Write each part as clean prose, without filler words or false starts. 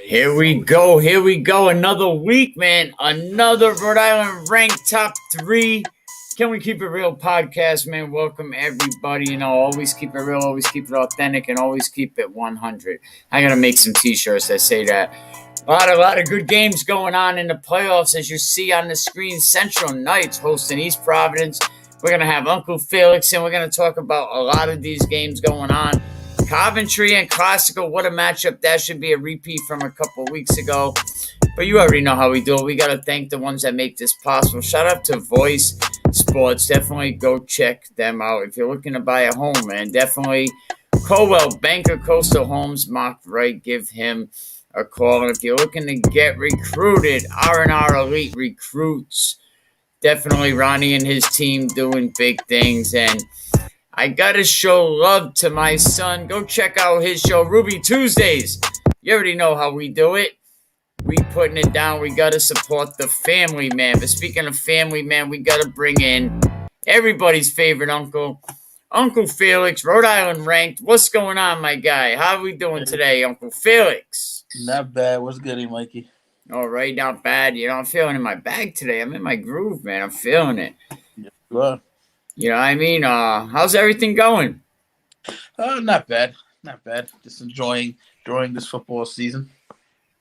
Here we go. Here we go. Another week, man. Another Rhode Island ranked top 3. Can we keep it real podcast, man? Welcome everybody. Always keep it real, always keep it authentic, and always keep it 100. I gotta make some t-shirts that say that. A lot of good games going on in the playoffs, as you see on the screen. Central Knights hosting East Providence. We're gonna have Uncle Felix, and we're gonna talk about a lot of these games going on. Coventry and Classical, what a matchup. That should be a repeat from a couple weeks ago. But you already know how we do it. We got to thank the ones that make this possible. Shout out to Voice Sports. Definitely go check them out. If you're looking to buy a home, man, definitely Colwell, Banker, Coastal Homes, Mark Wright, give him a call. And if you're looking to get recruited, R&R Elite Recruits, definitely Ronnie and his team doing big things. And I gotta show love to my son. Go check out his show, Ruby Tuesdays. You already know how we do it. We putting it down. We gotta support the family, man. But speaking of family, man, we gotta bring in everybody's favorite uncle, Uncle Felix, Rhode Island ranked. What's going on, my guy? How are we doing today, Uncle Felix? Not bad. What's good, Mikey? All right, not bad. I'm feeling in my bag today. I'm in my groove, man. I'm feeling it. Yeah, you are. You know what I mean? How's everything going? Not bad. Not bad. Just enjoying this football season.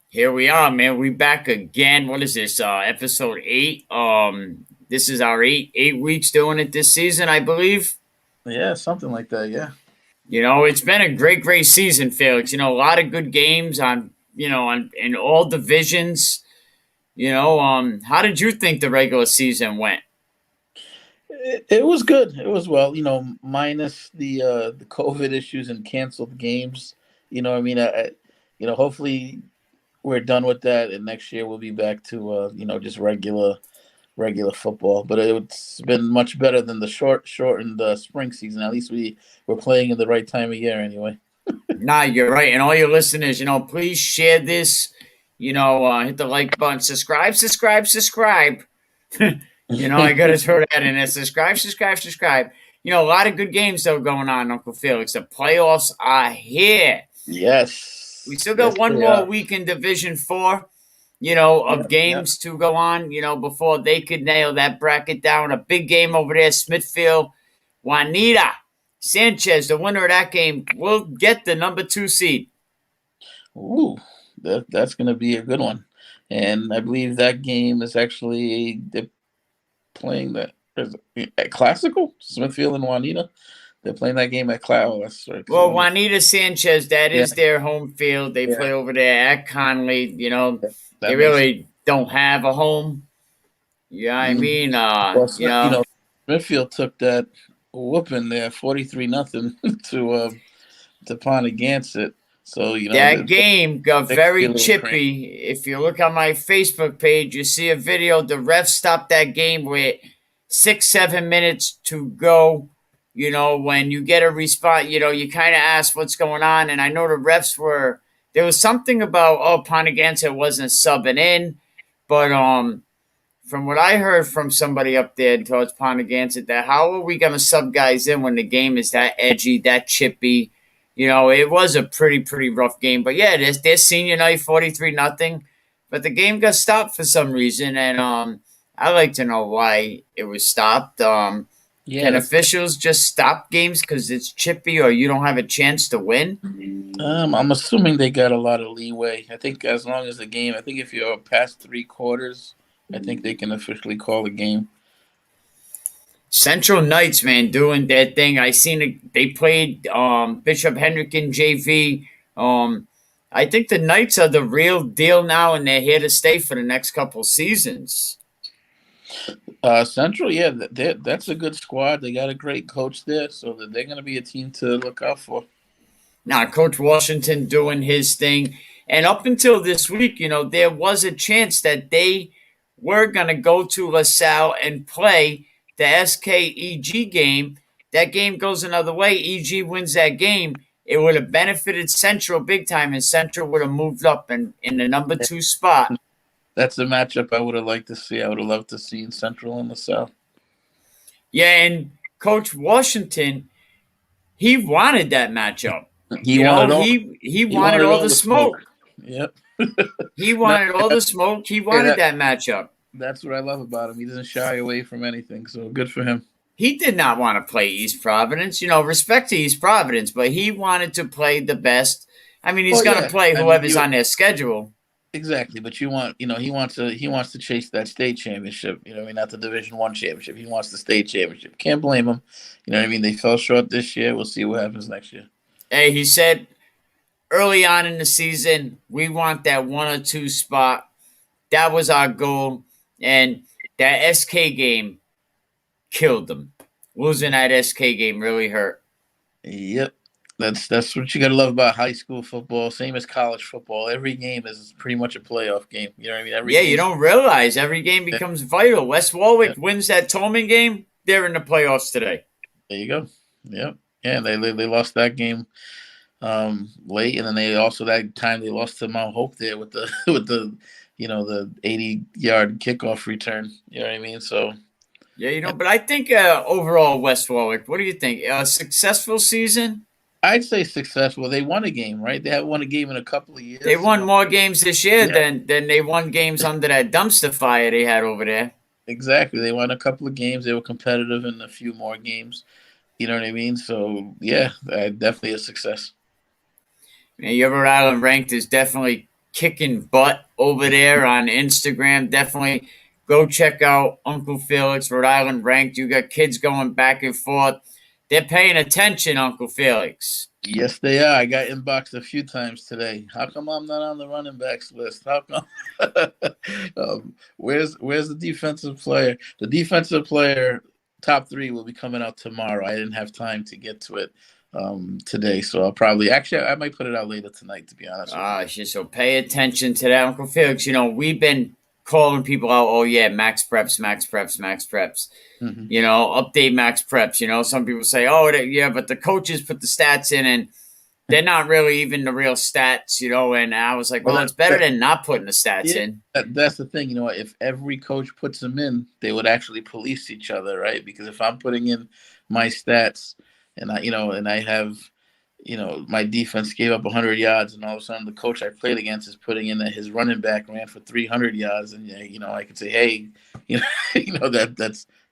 Here we are, man. We back again. What is this? Episode 8. This is our 8 weeks doing it this season, I believe. Yeah, something like that. Yeah. It's been a great season, Felix. A lot of good games in all divisions. How did you think the regular season went? It was good. It was minus the COVID issues and canceled games. Hopefully we're done with that, and next year we'll be back to just regular football. But it's been much better than the shortened spring season. At least we're playing in the right time of year anyway. Nah, you're right. And all your listeners, please share this. Hit the like button, subscribe. I got to throw that in there. Subscribe. A lot of good games still going on, Uncle Felix. The playoffs are here. Yes. We still got one more week in Division 4, of games to go on, before they could nail that bracket down. A big game over there, Smithfield, Juanita, Sanchez, the winner of that game, will get the number 2 seed. Ooh, that's going to be a good one. And I believe that game is actually playing that at Classical, Smithfield and Juanita. They're playing that game at Classical. Well, Juanita Sanchez, that is their home field. They play over there at Conley. They really don't have a home. Yeah, I mean, Smithfield took that whooping there, 43-0 to Pontigansett. So that game got very chippy. If you look on my Facebook page, you see a video. The refs stopped that game with 6-7 minutes to go. When you get a response, you kind of ask what's going on. And I know the refs there was something about, Pontigansett wasn't subbing in. But from what I heard from somebody up there towards Pontigansett, that how are we going to sub guys in when the game is that edgy, that chippy? It was a pretty rough game. But, yeah, there's senior night, 43-0. But the game got stopped for some reason. And I'd like to know why it was stopped. Can officials just stop games because it's chippy or you don't have a chance to win? I'm assuming they got a lot of leeway. I think as long as if you're past 3 quarters, I think they can officially call a game. Central Knights, man, doing their thing. I seen it. They played Bishop Hendricken JV. I think the Knights are the real deal now, and they're here to stay for the next couple seasons. Central, yeah, that's a good squad. They got a great coach there, so they're going to be a team to look out for. Now, Coach Washington doing his thing. And up until this week, there was a chance that they were going to go to LaSalle and play the SKEG game. That game goes another way. EG wins that game. It would have benefited Central big time, and Central would have moved up in the number 2 spot. That's a matchup I would have liked to see. I would have loved to see Central and LaSalle. Yeah, and Coach Washington, he wanted that matchup. He wanted all the smoke. Yep. He No, wanted all the smoke. He hey, wanted that matchup. that's what I love about him. He doesn't shy away from anything. So good for him. He did not want to play East Providence. Respect to East Providence, but he wanted to play the best. I mean, he's Well, going to yeah. play I mean, whoever's on their schedule. exactly, but he wants to chase that state championship. You know what I mean? Not the Division 1 championship. He wants the state championship. Can't blame him. You know what I mean? They fell short this year. We'll see what happens next year. Hey, he said early on in the season, we want that 1 or 2 spot. That was our goal. And that SK game killed them. Losing that SK game really hurt. Yep. That's what you got to love about high school football. Same as college football. Every game is pretty much a playoff game. You know what I mean? Every Yeah, you game. don't realize every game Yeah, becomes vital. West Warwick yeah. wins that Tolman game. They're in the playoffs today. There you go. Yep. Yeah, they lost that game late, and then they also that time they lost to Mount Hope there with the the 80-yard kickoff return. You know what I mean? So Yeah, but I think overall, West Warwick, what do you think? A successful season? I'd say successful. They won a game, right? They haven't won a game in a couple of They years. won more games this year Yeah, than they won games under that dumpster fire they had over there. exactly. They won a couple of games. They were competitive in a few more games. You know what I mean? So yeah, definitely a success. Yeah, your Rhode Island ranked is definitely kicking butt over there on Instagram. Definitely go check out Uncle Felix, Rhode Island ranked. You got kids going back and forth. They're paying attention, Uncle Felix. Yes, they are. I got inboxed a few times today. How come I'm not on the running backs list? How come? Where's the defensive player? The defensive player top 3 will be coming out tomorrow. I didn't have time to get to it today, so I'll probably actually I might put it out later tonight. To be honest with you. So pay attention to that, Uncle Felix. We've been calling people out. Oh yeah, max preps, max preps, max preps. Mm-hmm. Update max preps. Some people say, oh yeah, but the coaches put the stats in and they're not really even the real stats. And I was like, well, it's better than not putting the stats Yeah, in. that's the thing. If every coach puts them in, they would actually police each other, right? Because if I'm putting in my stats and I have, my defense gave up 100 yards, and all of a sudden the coach I played against is putting in that his running back ran for 300 yards, and I could say, hey,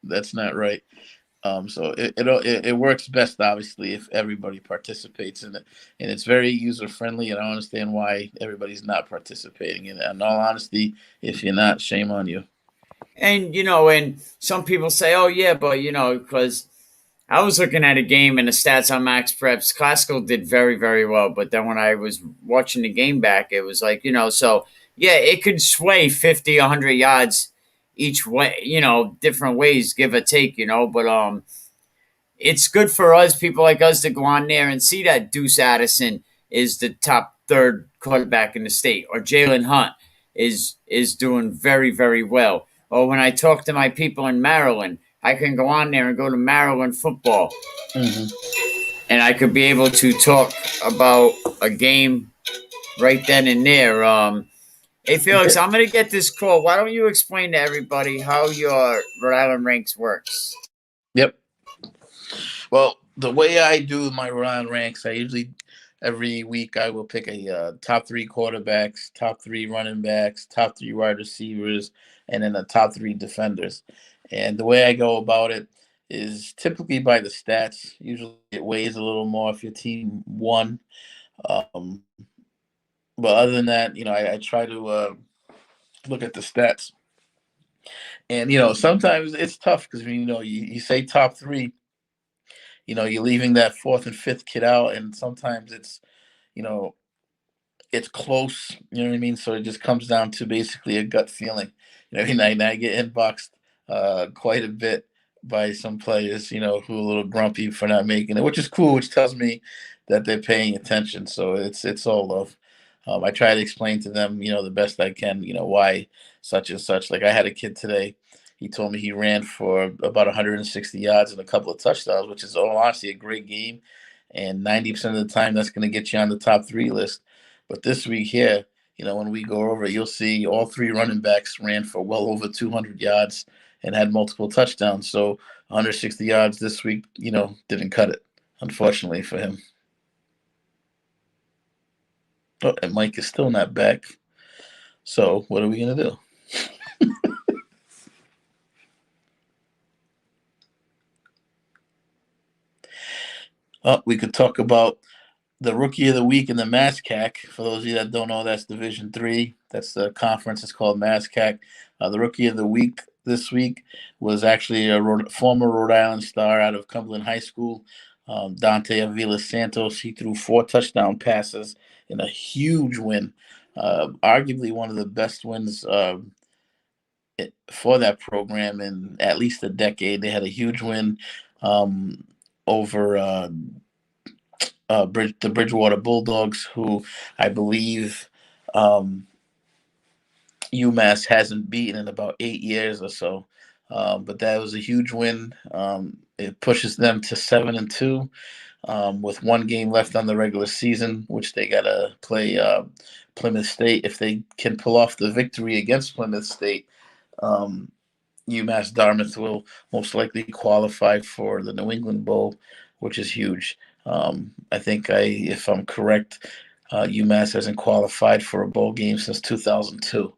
that's not right. So it works best, obviously, if everybody participates in it, and it's very user friendly. And I don't understand why everybody's not participating in it. In all honesty, if you're not, shame on you. And some people say, oh yeah, but because I was looking at a game and the stats on Max Preps, Classical did very, very well. But then when I was watching the game back, it was like, so yeah, it could sway 50, 100 yards each way, different ways, give or take, but it's good for us, people like us, to go on there and see that Deuce Addison is the top third quarterback in the state, or Jalen Hunt is doing very, very well. Or when I talk to my people in Maryland, I can go on there and go to Maryland football, Mm-hmm. and I could be able to talk about a game right then and there. Hey Felix, I'm gonna get this call. Why don't you explain to everybody how your Rhode Island ranks works? Yep. Well, the way I do my Rhode Island ranks, I usually every week I will pick a top 3 quarterbacks, top 3 running backs, top 3 wide receivers, and then the top 3 defenders. And the way I go about it is typically by the stats. Usually it weighs a little more if your team won. Um, but other than that, I try to look at the stats. And sometimes it's tough because you say top 3, you're leaving that 4th and 5th kid out, and sometimes you know it's close. You know what I mean? So it just comes down to basically a gut feeling. I mean, I get inboxed quite a bit by some players, who are a little grumpy for not making it, which is cool, which tells me that they're paying attention. So it's all love. I try to explain to them, the best I can, why such and such. Like I had a kid today. He told me he ran for about 160 yards and a couple of touchdowns, which is all honestly a great game. And 90% of the time, that's going to get you on the top 3 list. But this week here, when we go over it, you'll see all 3 running backs ran for well over 200 yards and had multiple touchdowns. So 160 yards this week, didn't cut it, unfortunately for him. Oh, and Mike is still not back. So what are we going to do? We could talk about the Rookie of the Week in the MASCAC. For those of you that don't know, that's Division III. That's the conference. It's called MASCAC. The Rookie of the Week this week was actually a former Rhode Island star out of Cumberland High School, Dante Avila Santos. He threw 4 touchdown passes in a huge win, arguably one of the best wins for that program in at least a decade. They had a huge win over the Bridgewater Bulldogs, who I believe UMass hasn't beaten in about 8 years or so. But that was a huge win. It pushes them to 7-2 with 1 game left on the regular season, which they got to play Plymouth State. If they can pull off the victory against Plymouth State, UMass Dartmouth will most likely qualify for the New England Bowl, which is huge. I think, if I'm correct, UMass hasn't qualified for a bowl game since 2002.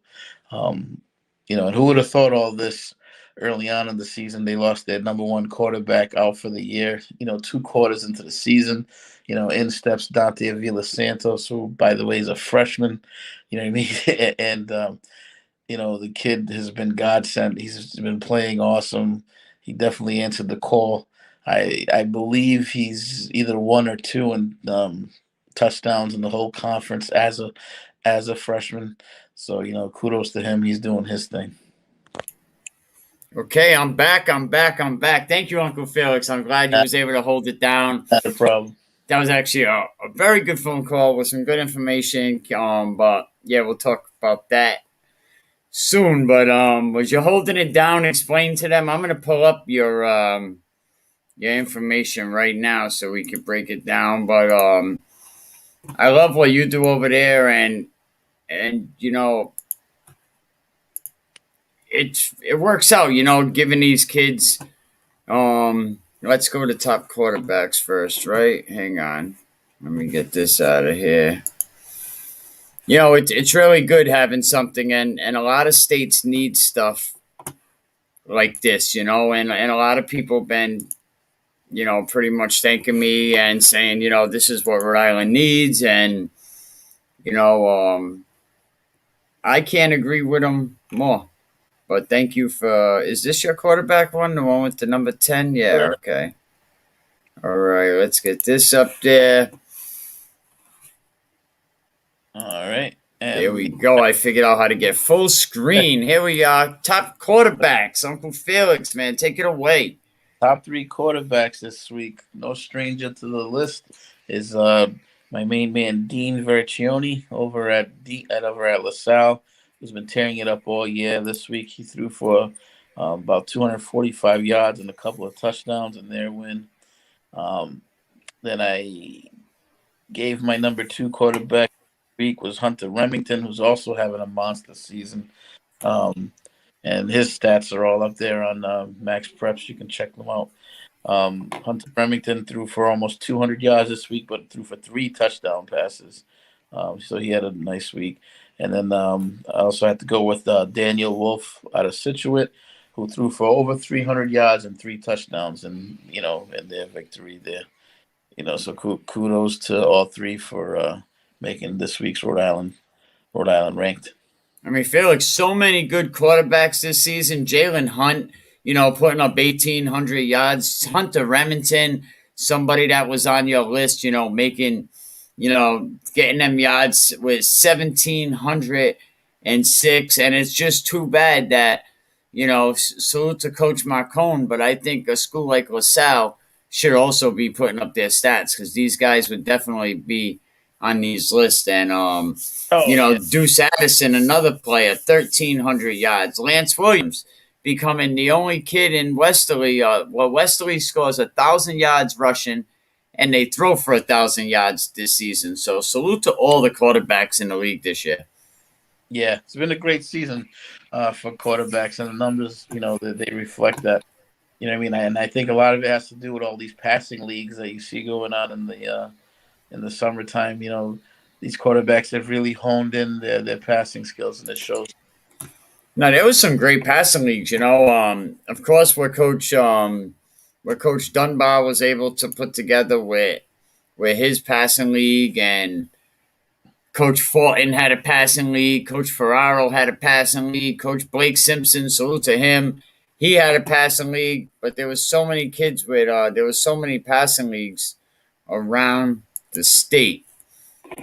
And who would have thought all this early on in the season? They lost their number 1 quarterback out for the year. 2 quarters into the season, in steps Dante Avila Santos, who, by the way, is a freshman. You know what I mean? And the kid has been godsend. He's been playing awesome. He definitely answered the call. I believe he's either 1 or 2 in touchdowns in the whole conference as a freshman. So, kudos to him. He's doing his thing. Okay, I'm back. Thank you, Uncle Felix. I'm glad you was able to hold it down. Not a problem. That was actually a very good phone call with some good information. But yeah, we'll talk about that soon. But was you holding it down? Explain to them. I'm gonna pull up your information right now so we can break it down. But I love what you do over there, and it works out. Giving these kids. Let's go to top quarterbacks first, right? Hang on, let me get this out of here. It's really good having something, and a lot of states need stuff like this, and a lot of people been, pretty much thanking me and saying, this is what Rhode Island needs, and I can't agree with them more. But thank you for. Is this your quarterback one, the one with the number 10? Yeah, okay. All right, let's get this up there. All right. And there we go. I figured out how to get full screen. Here we are. Top quarterbacks. Uncle Felix, man, take it away. Top 3 quarterbacks this week. No stranger to the list is my main man, Dean Vercioni, over at LaSalle, who's been tearing it up all year. This week he threw for about 245 yards and a couple of touchdowns in their win. Then I gave my number 2 quarterback week was Hunter Remington, who's also having a monster season. And his stats are all up there on MAXPREPPS. You can check them out. Hunter Remington threw for almost 200 yards this week, but threw for 3 touchdown passes. So he had a nice week. And then I also had to go with Daniel Wolf out of Situate, who threw for over 300 yards and 3 touchdowns, and in their victory there. So kudos to all 3 for making this week's Rhode Island ranked. I mean, Felix, so many good quarterbacks this season. Jalen Hunt, putting up 1,800 yards. Hunter Remington, somebody that was on your list, making, getting them yards with 1,706. And it's just too bad that, salute to Coach Marcone, but I think a school like LaSalle should also be putting up their stats, because these guys would definitely be on these lists. And Deuce Addison, another player, 1,300 yards. Lance Williams becoming the only kid in Westerly. Westerly scores 1,000 yards rushing, and they throw for 1,000 yards this season. So salute to all the quarterbacks in the league this year. Yeah, it's been a great season for quarterbacks, and the numbers, they reflect that. And I think a lot of it has to do with all these passing leagues that you see going on in the summertime. these quarterbacks have really honed in their passing skills, and it shows. Now there was some great passing leagues, you know. Of course, what Coach Dunbar was able to put together with his passing league, and Coach Fulton had a passing league, Coach Ferraro had a passing league, Coach Blake Simpson, salute to him, he had a passing league. But there was so many kids with there was so many passing leagues around the state.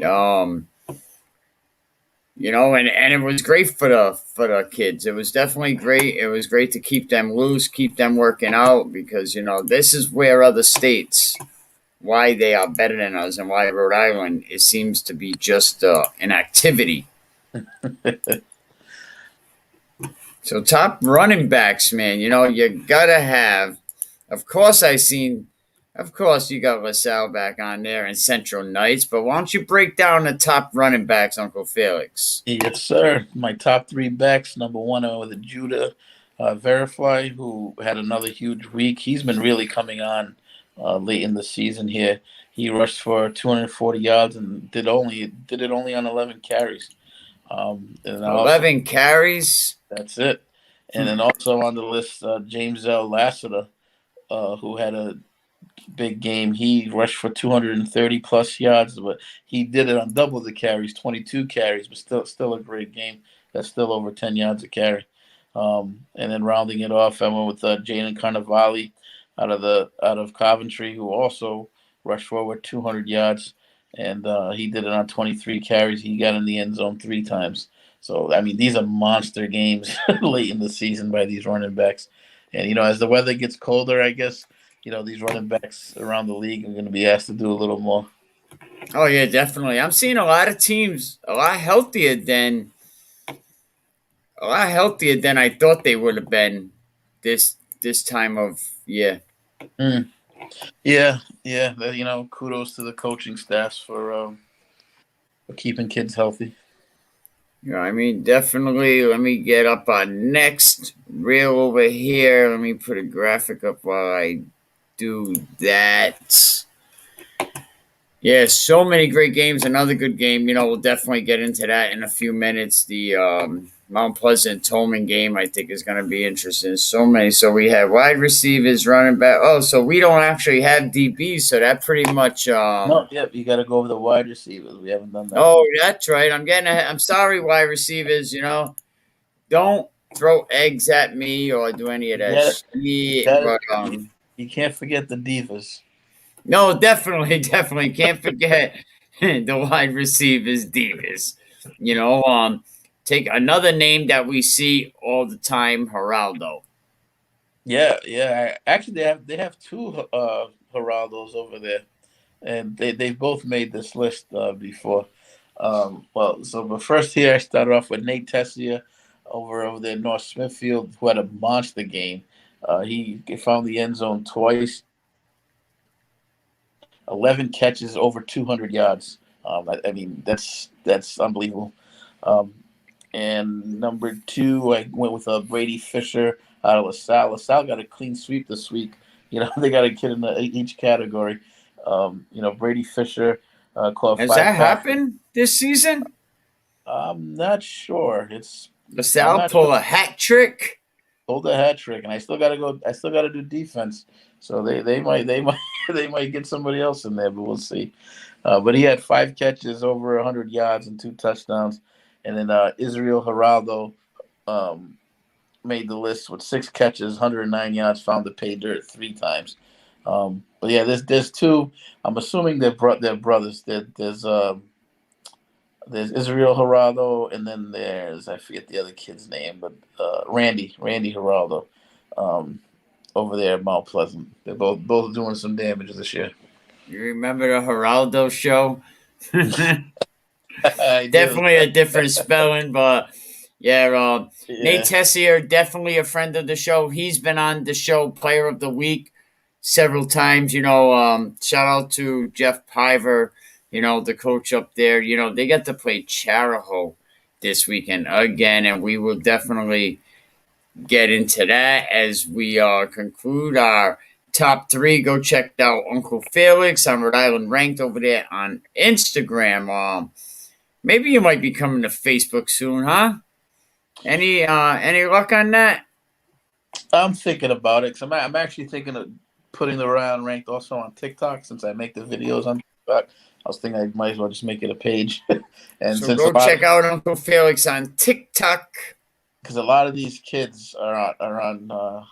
Um, you know, and it was great for the kids. It was definitely great. It was great to keep them loose, keep them working out, because you know this is where other states, why they are better than us, and why Rhode Island, it seems to be just an activity. So top running backs, man, you know you gotta have. Of course, Of course, you got LaSalle back on there and Central Knights, but why don't you break down the top running backs, Uncle Felix? Yes, sir. My top three backs. Number one, I went with Judah Verify, who had another huge week. He's been really coming on late in the season here. He rushed for 240 yards and did it only on 11 carries. And then also 11 carries. that's it. And then also on the list, James L. Lassiter, who had a big game. He rushed for 230 plus yards, but he did it on double the carries, 22 carries, but still a great game. That's still over 10 yards a carry. And then rounding it off, I went with Jaden Carnivale out of Coventry, who also rushed for over 200 yards, and he did it on 23 carries. He got in the end zone 3 times. So I mean, these are monster games late in the season by these running backs. And you know, as the weather gets colder, I guess these running backs around the league are going to be asked to do a little more. Oh yeah, definitely. I'm seeing a lot of teams a lot healthier than I thought they would have been this time of year. Mm. Yeah, yeah. Kudos to the coaching staffs for keeping kids healthy. Yeah, I mean, definitely. Let me get up on next reel over here. Let me put a graphic up while I do that. Yeah, so many great games. Another good game. You know, we'll definitely get into that in a few minutes. The Mount Pleasant Tolman game, I think, is going to be interesting. So many. So we have wide receivers, running back. Oh, so we don't actually have DBs. So that pretty much. No, yep. You got to go over the wide receivers. We haven't done that. Oh, that's right. I'm sorry, wide receivers. You know, don't throw eggs at me or do any of that shit. But you can't forget the divas. no, definitely, definitely can't forget the wide receivers, divas. You know, take another name that we see all the time, Geraldo. Yeah, yeah. Actually, they have two Geraldos over there, and they both made this list before. But first here I started off with Nate Tessier over there in North Smithfield, who had a monster game. He found the end zone twice, 11 catches, over 200 yards. I mean, that's unbelievable. Um, and number two, I went with Brady Fisher out of LaSalle. LaSalle got a clean sweep this week. They got a kid in each category. Brady Fisher caught Has 5 that passes. happened this season? I'm not sure. I'm LaSalle not pull sure. a hat trick. Hold a hat trick, and I still gotta go. I still gotta do defense. So they might they might get somebody else in there, but we'll see. But he had 5 catches, over 100 yards, and 2 touchdowns. And then Israel Geraldo made the list with 6 catches, 109 yards, found the pay dirt 3 times. But yeah, there's two. I'm assuming they're brothers. There's Israel Geraldo, and then there's, I forget the other kid's name, but Randy Geraldo, over there at Mount Pleasant. They're both doing some damage this year. You remember the Geraldo show? I do. Definitely a different spelling, but yeah, Nate Yeah. Tessier, definitely a friend of the show. He's been on the show, Player of the Week, several times. Shout out to Jeff Piver, the coach up there. They get to play Charahoe this weekend again, and we will definitely get into that as we conclude our Top 3. Go check out Uncle Felix on Rhode Island Ranked over there on Instagram. Maybe you might be coming to Facebook soon, huh? Any luck on that? I'm thinking about it because I'm actually thinking of putting the Rhode Island Ranked also on TikTok since I make the videos on TikTok. I was thinking I might as well just make it a page. And So since go check out Uncle Felix on TikTok. Because a lot of these kids are on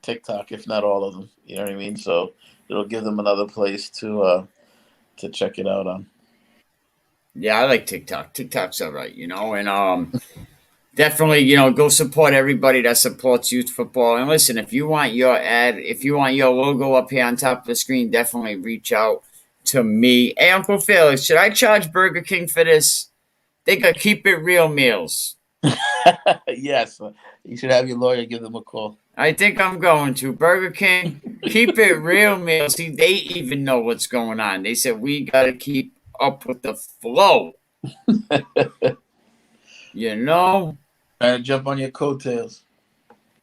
TikTok, if not all of them. You know what I mean? So it'll give them another place to check it out on. Yeah, I like TikTok. TikTok's all right, and definitely, go support everybody that supports youth football. And listen, if you want your logo up here on top of the screen, definitely reach out to me. Hey, Uncle Felix, should I charge Burger King for this? They got keep it real meals. Yes, you should have your lawyer give them a call. I think I'm going to Burger King. Keep it real meals. See, they even know what's going on. They said we got to keep up with the flow. Trying to jump on your coattails.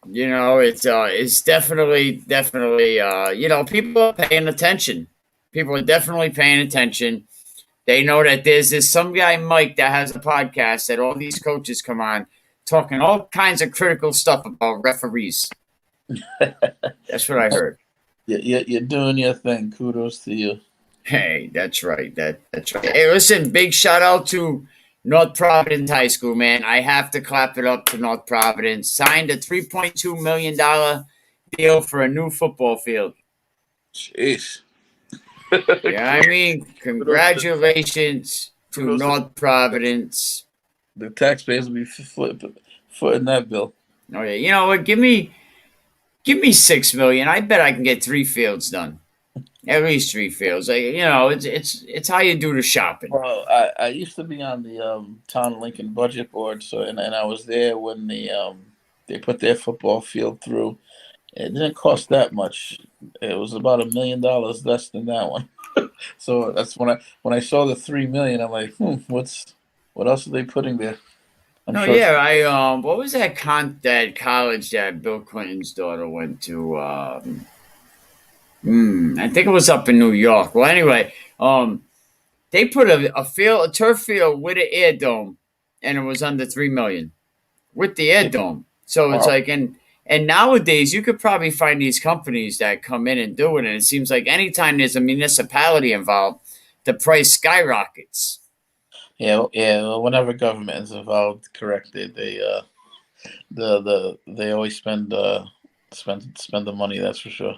It's definitely people are paying attention. People are definitely paying attention. They know that there's this some guy, Mike, that has a podcast that all these coaches come on talking all kinds of critical stuff about referees. That's what I heard. You're doing your thing. Kudos to you. Hey, that's right. That's right. Hey, listen, big shout out to North Providence High School, man. I have to clap it up to North Providence. Signed a $3.2 million deal for a new football field. Jeez. Yeah, I mean, congratulations to North Providence. The taxpayers will be footing that bill. Oh yeah, you know what? Give me $6 million. I bet I can get 3 fields done. At least 3 fields. It's how you do the shopping. Well, I used to be on the town of Lincoln budget board, and I was there when they put their football field through. It didn't cost that much. It was about $1 million less than that one. So that's when I saw the $3 million. I'm like, what else are they putting there? What was that college that Bill Clinton's daughter went to? I think it was up in New York. Well, anyway, they put a turf field with an air dome, and it was under $3 million with the air dome. So it's like, and nowadays you could probably find these companies that come in and do it, and it seems like anytime there's a municipality involved, the price skyrockets. Yeah. Well, whenever government is involved, correct? They always spend the money. That's for sure.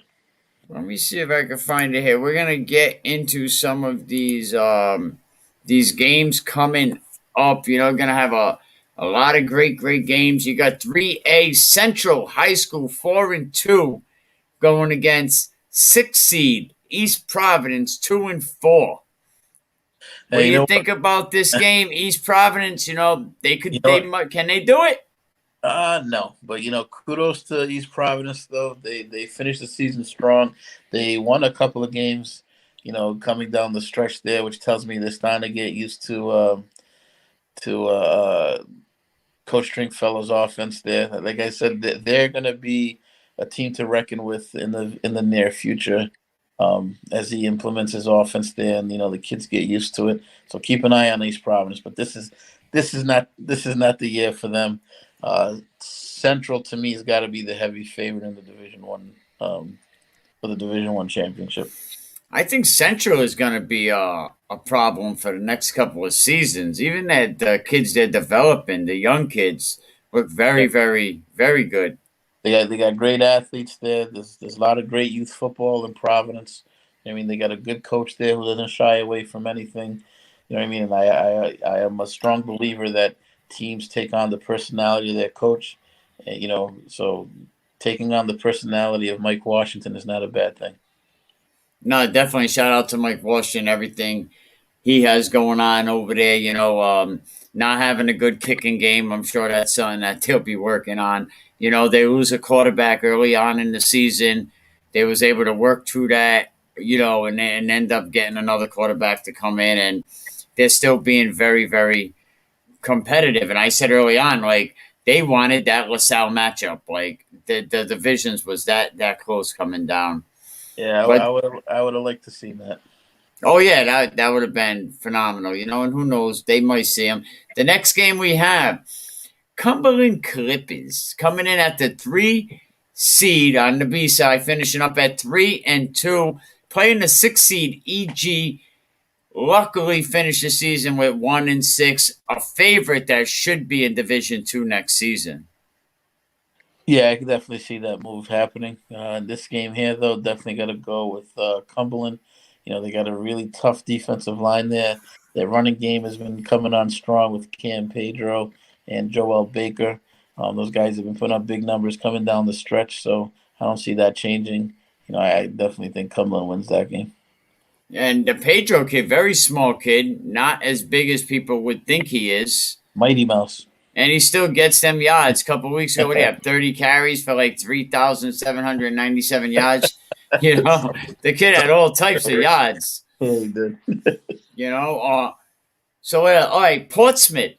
Let me see if I can find it here. We're gonna get into some of these games coming up. Gonna have a lot of great games. You got 3A Central High School 4-2 going against 6 seed East Providence 2-4. What do you think about this game, East Providence? Can they do it? No, but kudos to East Providence though. They finished the season strong. They won a couple of games, coming down the stretch there, which tells me they're starting to get used to Coach Stringfellow's offense there. Like I said, they're going to be a team to reckon with in the near future. As he implements his offense there, and the kids get used to it. So keep an eye on East Providence. But this is not the year for them. Central to me has got to be the heavy favorite in the Division One for the Division One championship. I think Central is going to be a problem for the next couple of seasons. Even that the kids they're developing, the young kids, look very, very, very good. They got great athletes there. There's a lot of great youth football in Providence. I mean, they got a good coach there who doesn't shy away from anything. You know what I mean? And I am a strong believer that teams take on the personality of their coach. So taking on the personality of Mike Washington is not a bad thing. No, definitely shout out to Mike Washington, everything he has going on over there. Not having a good kicking game, I'm sure that's something that they'll be working on. They lose a quarterback early on in the season. They was able to work through that, and end up getting another quarterback to come in, and they're still being very, very competitive. And I said early on, like, they wanted that LaSalle matchup. Like, the divisions was that close coming down. Yeah, But I would have liked to see that. oh yeah, that would have been phenomenal, and who knows, they might see him. The next game we have Cumberland Clippers coming in at the 3 seed on the B side, finishing up at 3-2, playing the 6 seed EG. Luckily, finished the season with 1-6, a favorite that should be in Division II next season. Yeah, I can definitely see that move happening. This game here, though, definitely got to go with Cumberland. They got a really tough defensive line there. Their running game has been coming on strong with Cam Pedro and Joel Baker. Those guys have been putting up big numbers coming down the stretch, so I don't see that changing. I definitely think Cumberland wins that game. And the Pedro kid, very small kid, not as big as people would think he is. Mighty Mouse. And he still gets them yards. A couple of weeks ago, what do you have? 30 carries for like 3,797 yards. The kid had all types of yards. Yeah, he did. So all right, Portsmouth,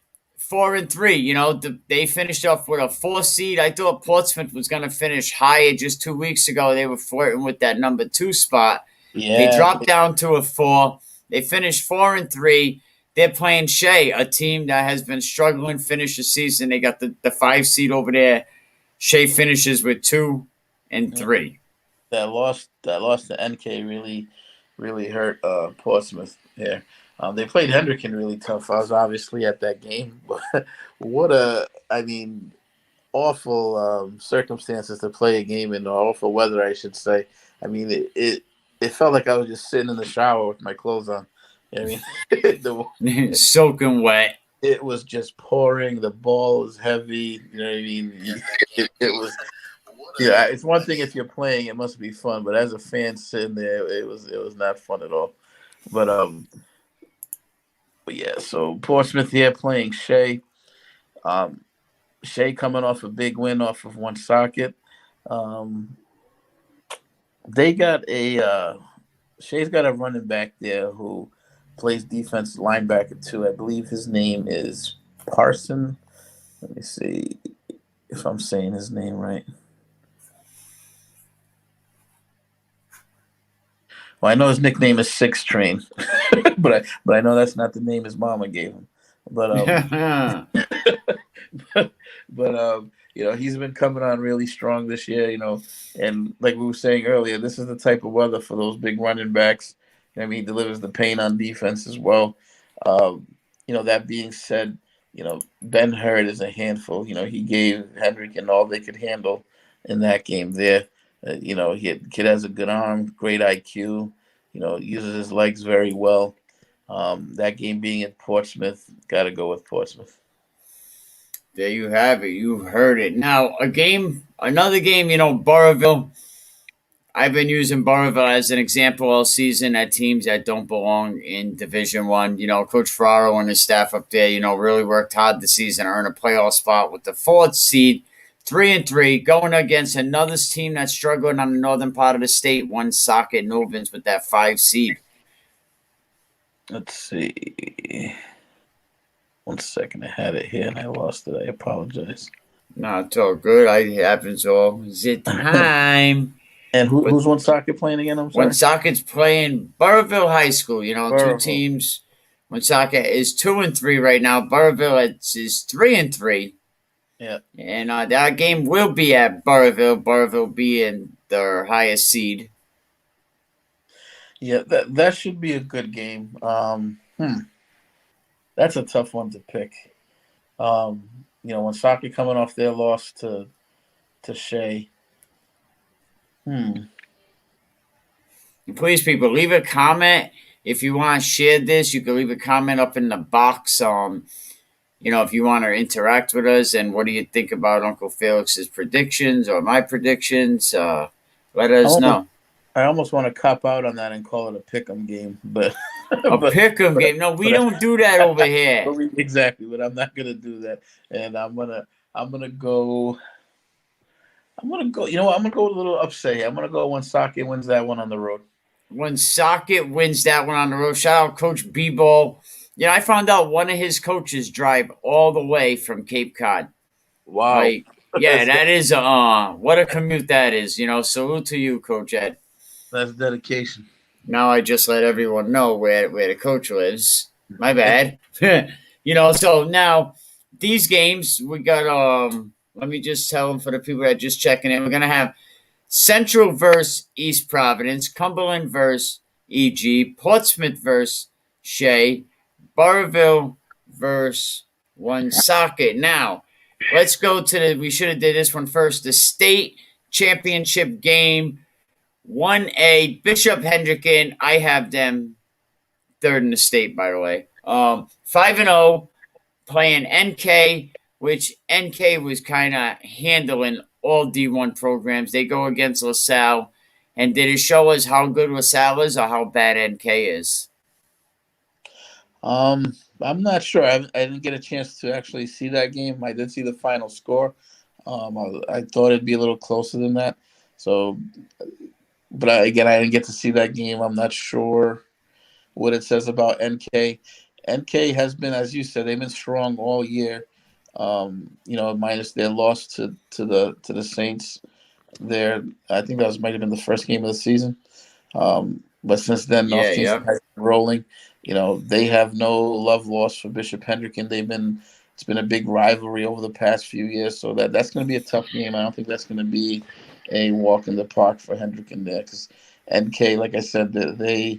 4-3. They finished off with a 4 seed. I thought Portsmouth was going to finish higher just 2 weeks ago. They were flirting with that number 2 spot. Yeah. They dropped down to a 4. They finished 4-3. They're playing Shea, a team that has been struggling finish the season. They got the 5 seed over there. Shea finishes with 2-3. That loss to NK really hurt Portsmouth here. They played Hendricken really tough. I was obviously at that game, but awful circumstances to play a game in, or awful weather, I should say. It felt like I was just sitting in the shower with my clothes on. Soaking wet. It was just pouring. The ball was heavy. You know what I mean? It was. Yeah, it's one thing if you're playing; it must be fun. But as a fan sitting there, it was not fun at all. But yeah. So Portsmouth here playing Shea. Shea coming off a big win off of Woonsocket. They got Shea's got a running back there who plays defense linebacker too. I believe his name is Parson. Let me see if I'm saying his name right. Well, I know his nickname is Six Train, but I know that's not the name his mama gave him. But he's been coming on really strong this year. And like we were saying earlier, this is the type of weather for those big running backs. He delivers the pain on defense as well. That being said, Ben Hurd is a handful. He gave Hendricken all they could handle in that game there. Kid has a good arm, great IQ, uses his legs very well. That game being in Portsmouth, got to go with Portsmouth. There you have it. You heard it. Now, another game, Burrillville. I've been using Burrillville as an example all season at teams that don't belong in Division I. Coach Ferraro and his staff up there, really worked hard this season to earn a playoff spot with the 4th seed. 3-3, going against another team that's struggling on the northern part of the state, Woonsocket Novans with that 5 seed. Let's see. 1 second, I had it here and I lost it. I apologize. No, it's all good. It happens all the time. And who's Woonsocket playing again? I'm sorry. Woonsocket's playing Burrillville High School. Two teams. Woonsocket is 2-3 right now. Burrillville is 3-3. Yeah. And that game will be at Burrillville. Burrillville being their highest seed. Yeah, that should be a good game. That's a tough one to pick. Woonsocket coming off their loss to Shea. Please, people, leave a comment. If you want to share this, you can leave a comment up in the box. If you want to interact with us, and what do you think about Uncle Felix's predictions or my predictions? Let us know. I almost want to cop out on that and call it a pick'em game, but pick'em game. No, we don't do that over here. Exactly, but I'm not gonna do that, and I'm gonna go. I'm gonna go. I'm gonna go a little upset here. I'm gonna go Woonsocket wins that one on the road. Woonsocket wins that one on the road. Shout out Coach B-Ball. I found out one of his coaches drive all the way from Cape Cod. Wow. That is what a commute that is. Salute to you, Coach Ed. That's dedication. Now I just let everyone know where the coach lives. My bad. So now these games we got. Let me just tell them for the people that are just checking in. We're gonna have Central versus East Providence, Cumberland versus EG, Portsmouth versus Shea, Burrville versus Woonsocket. Now, let's go to we should have did this one first. The state championship game, 1A, Bishop Hendricken. I have them third in the state, by the way. 5-0, playing NK, which NK was kind of handling all D1 programs. They go against LaSalle. And did it show us how good LaSalle is or how bad NK is? I'm not sure. I didn't get a chance to actually see that game. I did see the final score. I thought it'd be a little closer than that. So, but I didn't get to see that game. I'm not sure what it says about NK. NK has been, as you said, they've been strong all year. Minus their loss to the Saints. There, I think that might have been the first game of the season. But since then, North Kingston has been rolling. They have no love lost for Bishop Hendricken. It's been a big rivalry over the past few years, so that's going to be a tough game. I don't think that's going to be a walk in the park for Hendricken there, because NK, like I said, they're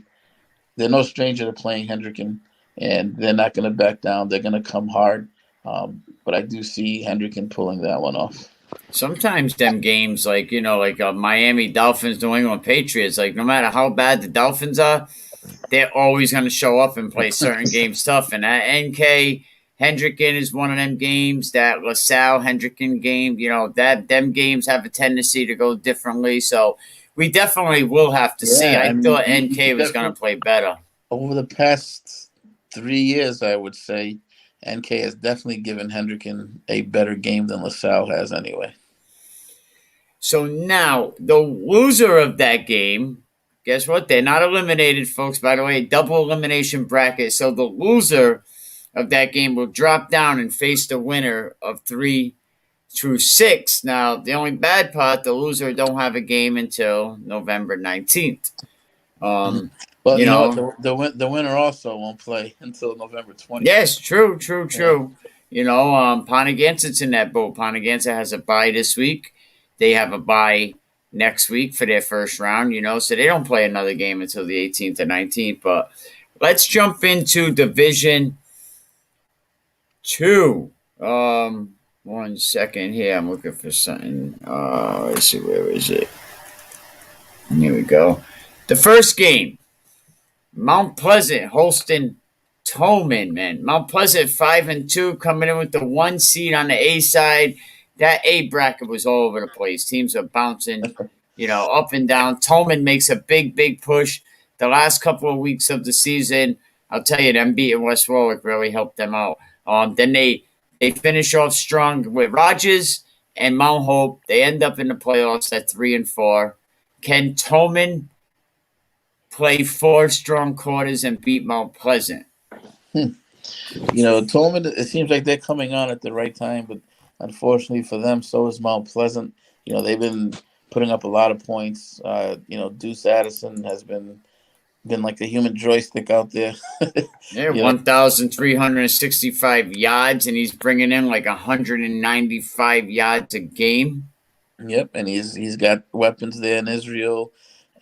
no stranger to playing Hendricken, and they're not going to back down. They're going to come hard, but I do see Hendricken pulling that one off. Sometimes them games, like Miami Dolphins, New England Patriots, like no matter how bad the Dolphins are, they're always going to show up and play certain games tough. And that NK Hendricken is one of them games. That LaSalle Hendricken game, that them games have a tendency to go differently. So we definitely will have to see. I thought NK was going to play better. Over the past 3 years, I would say NK has definitely given Hendricken a better game than LaSalle has anyway. So now, the loser of that game, guess what? They're not eliminated, folks, by the way. Double elimination bracket. So the loser of that game will drop down and face the winner of 3 through 6. Now, the only bad part, the loser don't have a game until November 19th. But the winner also won't play until November 20th. Yes, true. Yeah. Ponegant's in that boat. Ponegant's has a bye this week. They have a bye next week for their first round, so they don't play another game until the 18th or 19th. But let's jump into Division 2. 1 second here. I'm looking for something. Let's see, where is it? Here we go. The first game, Mount Pleasant hosting Tolman, man. Mount Pleasant 5-2, coming in with the 1 seed on the A side. That A bracket was all over the place. Teams are bouncing, up and down. Tolman makes a big push. The last couple of weeks of the season, I'll tell you, them beating West Warwick really helped them out. Then they finish off strong with Rogers and Mount Hope. They end up in the playoffs at 3-4. Can Tolman play 4 strong quarters and beat Mount Pleasant? Tolman, it seems like they're coming on at the right time, but unfortunately for them, so is Mount Pleasant. They've been putting up a lot of points. Deuce Addison has been like the human joystick out there. 1,365 yards, and he's bringing in like 195 yards a game. Yep, and he's got weapons there in Israel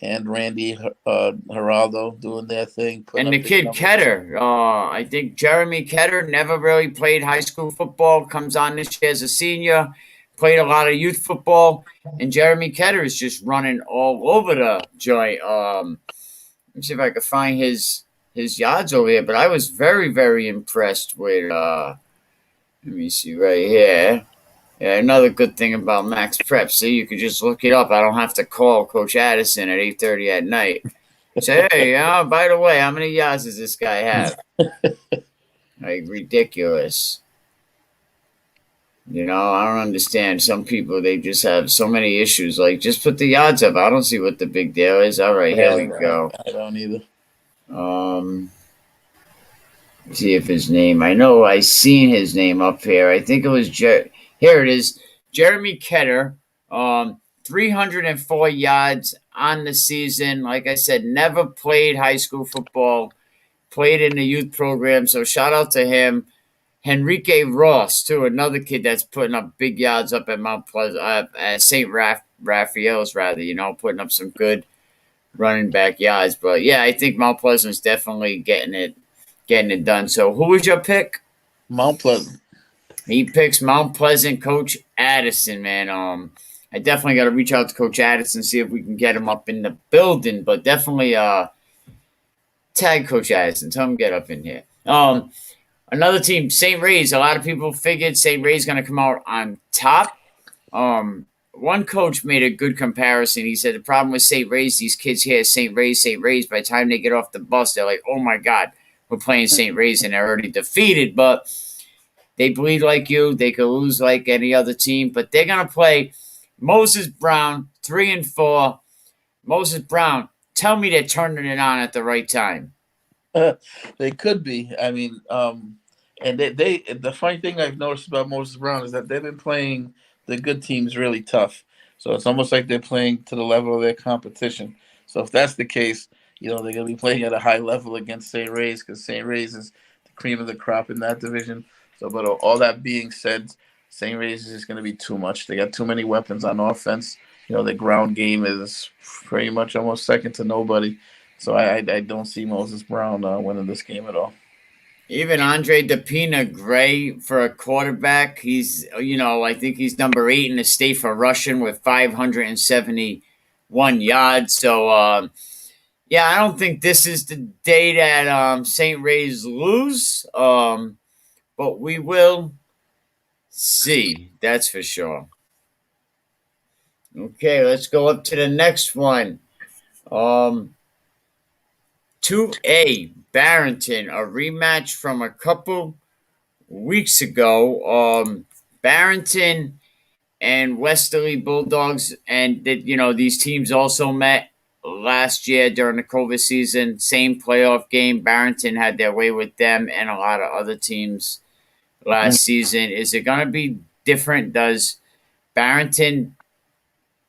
and Randy Geraldo doing their thing. And the kid Ketter, I think Jeremy Ketter never really played high school football, comes on this year as a senior, played a lot of youth football, and Jeremy Ketter is just running all over the joint. Let me see if I can find his yards over here, but I was very, very impressed with, let me see right here. Yeah, another good thing about MAXPREPPS, see, you can just look it up. I don't have to call Coach Addison at 8:30 at night. Say, hey, by the way, how many yards does this guy have? Like, ridiculous. I don't understand. Some people, they just have so many issues. Like, just put the yards up. I don't see what the big deal is. All right, here we go. I don't either. See if his name. I know I seen his name up here. I think it was here it is. Jeremy Ketter, 304 yards on the season. Like I said, never played high school football, played in the youth program. So shout out to him. Henrique Ross, too, another kid that's putting up big yards up at Mount Pleasant, at Raphael's, rather, putting up some good running back yards. But yeah, I think Mount Pleasant's definitely getting it done. So who was your pick? Mount Pleasant. He picks Mount Pleasant, Coach Addison, man. I definitely got to reach out to Coach Addison, see if we can get him up in the building. But definitely tag Coach Addison, tell him to get up in here. Another team, St. Ray's. A lot of people figured St. Ray's going to come out on top. One coach made a good comparison. He said the problem with St. Ray's, these kids here, St. Ray's. By the time they get off the bus, they're like, oh my God, we're playing St. Ray's and they're already defeated. But they bleed like you. They could lose like any other team. But they're going to play Moses Brown, 3-4. Moses Brown, tell me they're turning it on at the right time. They could be. I mean, and they the funny thing I've noticed about Moses Brown is that they've been playing the good teams really tough. So it's almost like they're playing to the level of their competition. So if that's the case, they're going to be playing at a high level against St. Ray's, because St. Ray's is the cream of the crop in that division. So, but all that being said, St. Ray's is just going to be too much. They got too many weapons on offense. The ground game is pretty much almost second to nobody. So I don't see Moses Brown winning this game at all. Even Andre DePina Gray for a quarterback, he's, I think he's number 8 in the state for rushing with 571 yards. So, yeah, I don't think this is the day that St. Ray's lose, but we will see. That's for sure. Okay, let's go up to the next one. 2A, Barrington, a rematch from a couple weeks ago. Barrington and Westerly Bulldogs, and these teams also met last year during the COVID season. Same playoff game. Barrington had their way with them and a lot of other teams last season. Is it going to be different? Does Barrington,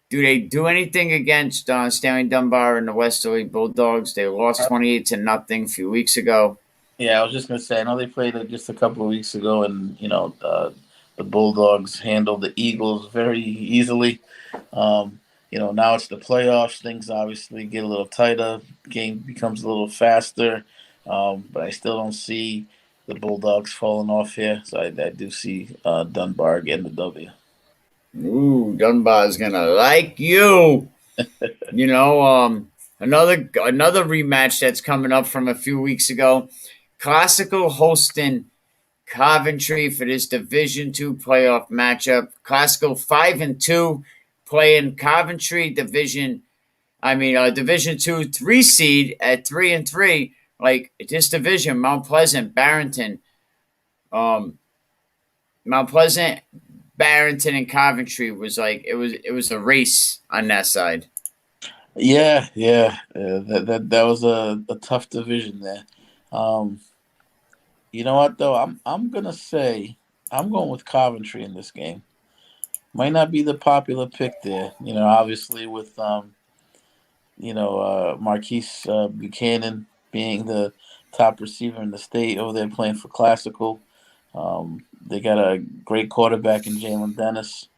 do they do anything against Stanley Dunbar and the Westerly Bulldogs? They lost 28-0 a few weeks ago. Yeah, I was just going to say, I know they played it just a couple of weeks ago, and, the Bulldogs handled the Eagles very easily. Now it's the playoffs. Things obviously get a little tighter. Game becomes a little faster. But I still don't see the Bulldogs falling off here. So I do see Dunbar getting the W. Ooh, Dunbar's gonna like you. Another rematch that's coming up from a few weeks ago. Classical hosting Coventry for this Division II playoff matchup. Classical 5-2 playing Coventry Division II 3 seed at 3-3. Like this division, Mount Pleasant, Barrington, Mount Pleasant, Barrington, and Coventry was like it was a race on that side. Yeah. That was a tough division there. You know what though? I'm gonna say I'm going with Coventry in this game. Might not be the popular pick there. Obviously with Marquise Buchanan being the top receiver in the state over there playing for Classical. They got a great quarterback in Jalen Dennis.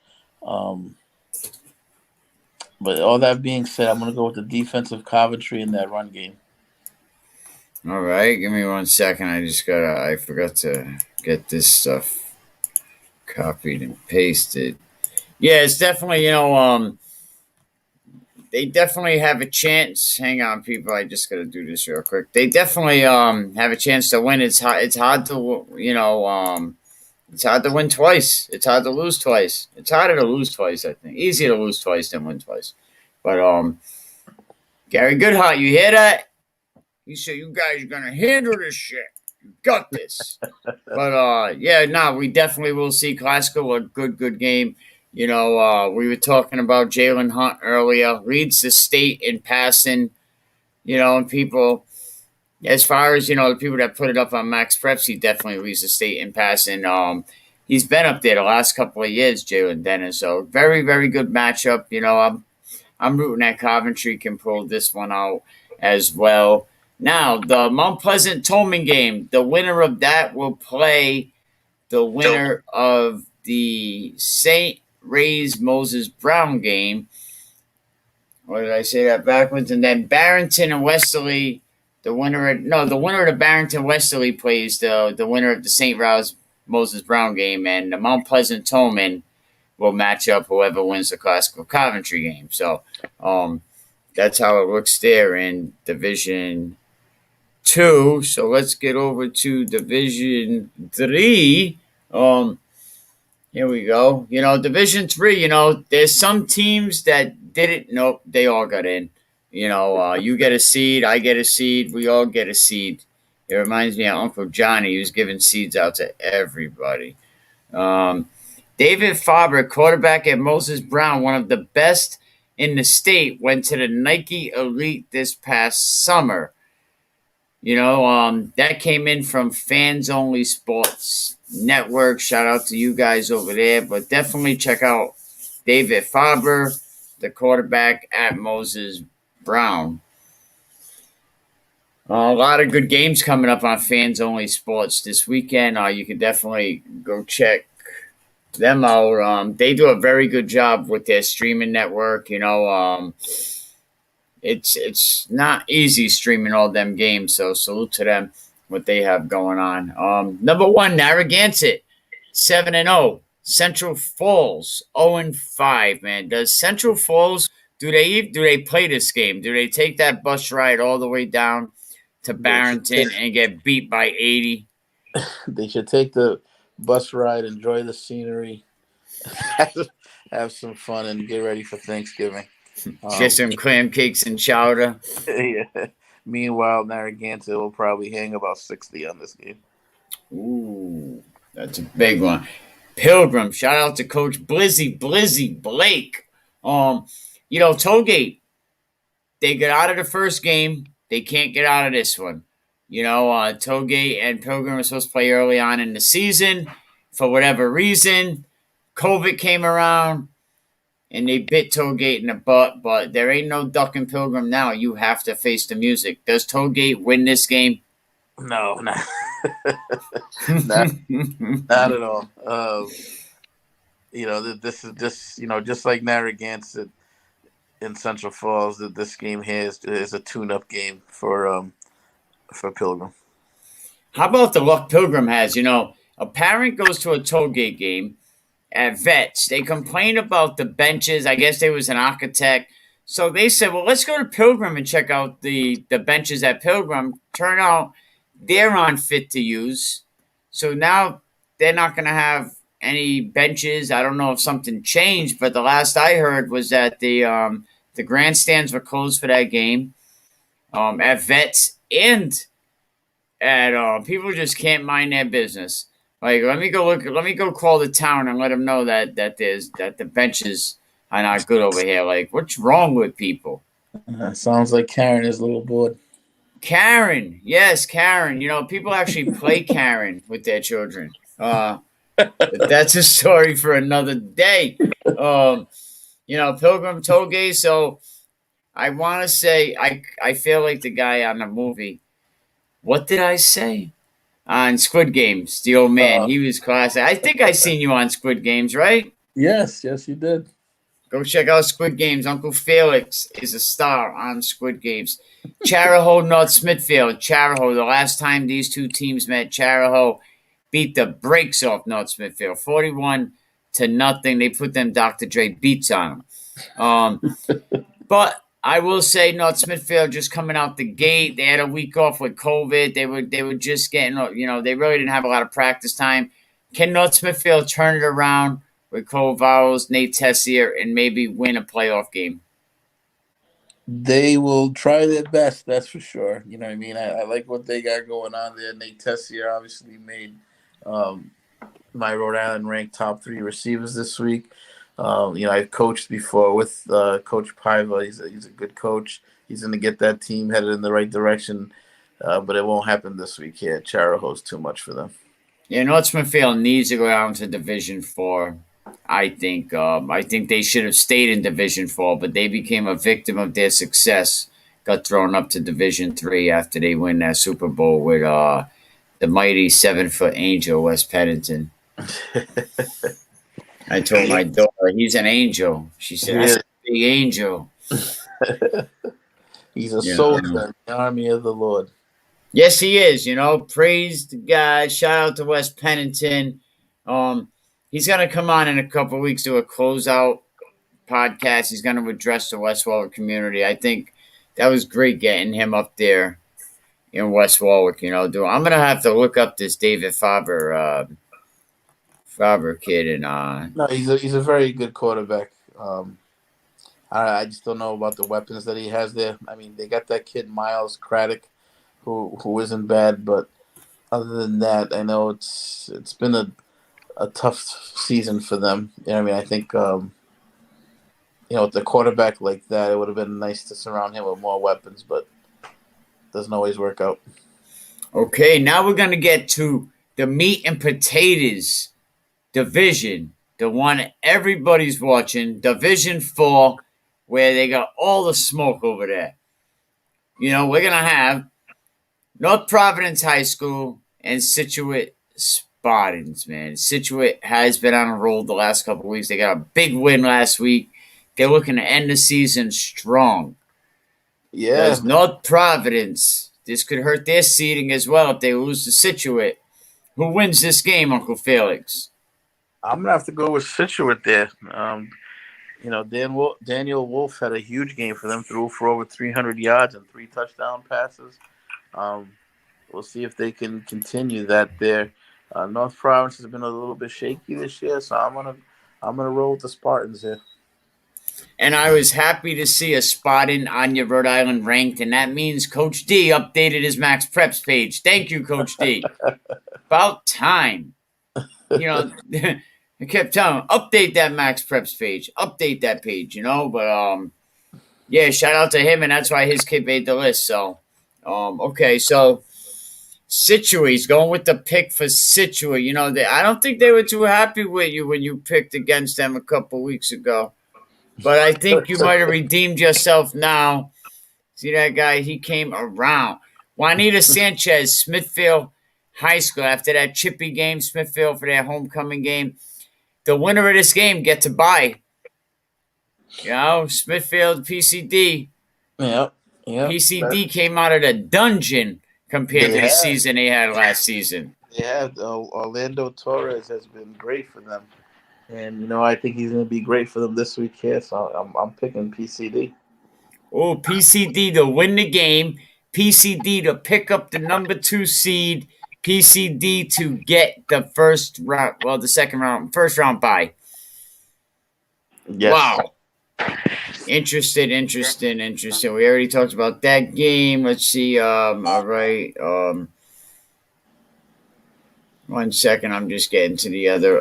But all that being said, I'm going to go with the defensive Coventry in that run game. All right, give me 1 second. I forgot to get this stuff copied and pasted. Yeah, it's definitely, they definitely have a chance. Hang on, people. I just got to do this real quick. They definitely have a chance to win. It's hard to, it's hard to win twice. It's hard to lose twice. It's harder to lose twice, I think. Easier to lose twice than win twice. But Gary Goodhart, you hear that? He said, you guys are going to handle this shit. You got this. But, we definitely will see Classical, a good game. We were talking about Jalen Hunt earlier. Leads the state in passing, and people, as far as, the people that put it up on MAXPREPPS, he definitely leads the state in passing. He's been up there the last couple of years, Jalen Dennis. So very, very good matchup. I'm I'm rooting that Coventry can pull this one out as well. Now, the Mount Pleasant Tolman game, the winner of that will play the winner of the St. Ray's Moses Brown game. Or did I say that backwards? And then Barrington and Westerly, the winner of the Barrington Westerly plays the winner of the St. Ray's Moses Brown game, and the Mount Pleasant Tolman will match up whoever wins the Classical Coventry game. So that's how it looks there in Division 2. So let's get over to Division 3. Here we go. Division 3, there's some teams that didn't. Nope, they all got in. You get a seed, I get a seed, we all get a seed. It reminds me of Uncle Johnny, who's giving seeds out to everybody. David Faber, quarterback at Moses Brown, one of the best in the state, went to the Nike Elite this past summer. That came in from Fans Only Sports Network. Shout out to you guys over there. But definitely check out David Faber, the quarterback at Moses Brown. A lot of good games coming up on Fans Only Sports this weekend. You can definitely go check them out. They do a very good job with their streaming network. It's not easy streaming all them games, so salute to them, what they have going on. Number 1, Narragansett, 7-0. Central Falls, 0-5, man. Does Central Falls, do they play this game? Do they take that bus ride all the way down to Barrington and get beat by 80? They should take the bus ride, enjoy the scenery, have some fun, and get ready for Thanksgiving. Get some clam cakes and chowder. Yeah. Meanwhile, Narragansett will probably hang about 60 on this game. Ooh, that's a big one. Pilgrim, shout out to Coach Blizzy Blake. Tollgate, they got out of the first game. They can't get out of this one. Tollgate and Pilgrim were supposed to play early on in the season. For whatever reason, COVID came around, and they bit Tollgate in the butt, but there ain't no ducking Pilgrim now. You have to face the music. Does Tollgate win this game? No, not at all. This is just, just like Narragansett in Central Falls, that this game here is a tune-up game for Pilgrim. How about the luck Pilgrim has? A parent goes to a Tollgate game at Vets. They complained about the benches. I guess there was an architect. So they said, well, let's go to Pilgrim and check out the benches at Pilgrim. Turn out they're unfit to use. So now they're not going to have any benches. I don't know if something changed, but the last I heard was that the grandstands were closed for that game at Vets, and at people just can't mind their business. Like, let me go call the town and let them know that the benches are not good over here. Like, what's wrong with people? Sounds like Karen is a little bored. Karen, yes, Karen. People actually play Karen with their children. But that's a story for another day. Pilgrim Tollgate. So I want to say I feel like the guy on the movie. What did I say? On Squid Games, the old man. He was classic. I think I seen you on Squid Games, right? Yes, you did. Go check out Squid Games. Uncle Felix is a star on Squid Games. Charahoe, North Smithfield. Charahoe, the last time these two teams met, Charahoe beat the brakes off North Smithfield, 41-0. They put them Dr. Dre beats on them. But I will say North Smithfield just coming out the gate. They had a week off with COVID. They were just getting, they really didn't have a lot of practice time. Can North Smithfield turn it around with Cole Vowles, Nate Tessier, and maybe win a playoff game? They will try their best, that's for sure. You know what I mean? I like what they got going on there. Nate Tessier obviously made my Rhode Island ranked top 3 receivers this week. I've coached before with Coach Paiva. He's a good coach. He's going to get that team headed in the right direction, but it won't happen this week here. Charahoe's too much for them. Yeah, North Smithfield needs to go down to Division 4. I think they should have stayed in Division 4, but they became a victim of their success. Got thrown up to Division 3 after they win that Super Bowl with the mighty 7-foot angel West Pennington. I told my daughter he's an angel. She said, "That's Yeah. a big angel." He's a Yeah. soldier in the army of the Lord. Yes, he is. Praise to God. Shout out to West Pennington. He's gonna come on in a couple of weeks to a closeout podcast. He's gonna address the West Warwick community. I think that was great getting him up there in West Warwick. I'm gonna have to look up this David Faber kid and No, he's a very good quarterback. I just don't know about the weapons that he has there. I mean, they got that kid Miles Craddock, who isn't bad, but other than that, I know it's been a tough season for them. I mean, I think with a quarterback like that, it would have been nice to surround him with more weapons, but it doesn't always work out. Okay, now we're gonna get to the meat and potatoes division, the one everybody's watching, Division 4, where they got all the smoke over there. We're going to have North Providence High School and Scituate Spartans, man. Scituate has been on a roll the last couple of weeks. They got a big win last week. They're looking to end the season strong. Yeah. Because North Providence, this could hurt their seeding as well if they lose to Scituate. Who wins this game, Uncle Felix? I'm gonna have to go with Scituate there. Daniel Wolf had a huge game for them, threw for over 300 yards and 3 touchdown passes. We'll see if they can continue that there. North Providence has been a little bit shaky this year, so I'm gonna roll with the Spartans here. And I was happy to see a Spartan on your Rhode Island ranked, and that means Coach D updated his MAXPREPPS page. Thank you, Coach D. About time. I kept telling him, update that Maxpreps page. Update that page, But, yeah, shout out to him, and that's why his kid made the list. So, okay, so Scituate's going with the pick for Scituate. I don't think they were too happy with you when you picked against them a couple weeks ago. But I think you might have redeemed yourself now. See that guy? He came around. Juanita Sanchez, Smithfield High School. After that chippy game, Smithfield for their homecoming game. The winner of this game get to buy. Smithfield PCD. Yep. PCD came out of the dungeon compared to the season they had last season. Yeah, Orlando Torres has been great for them. And, I think he's going to be great for them this week here, so I'm picking PCD. Oh, PCD to win the game. PCD to pick up the number 2 seed. PCD to get the first round, first round bye. Yes. Wow. Interesting. We already talked about that game. Let's see. All right. 1 second. I'm just getting to the other.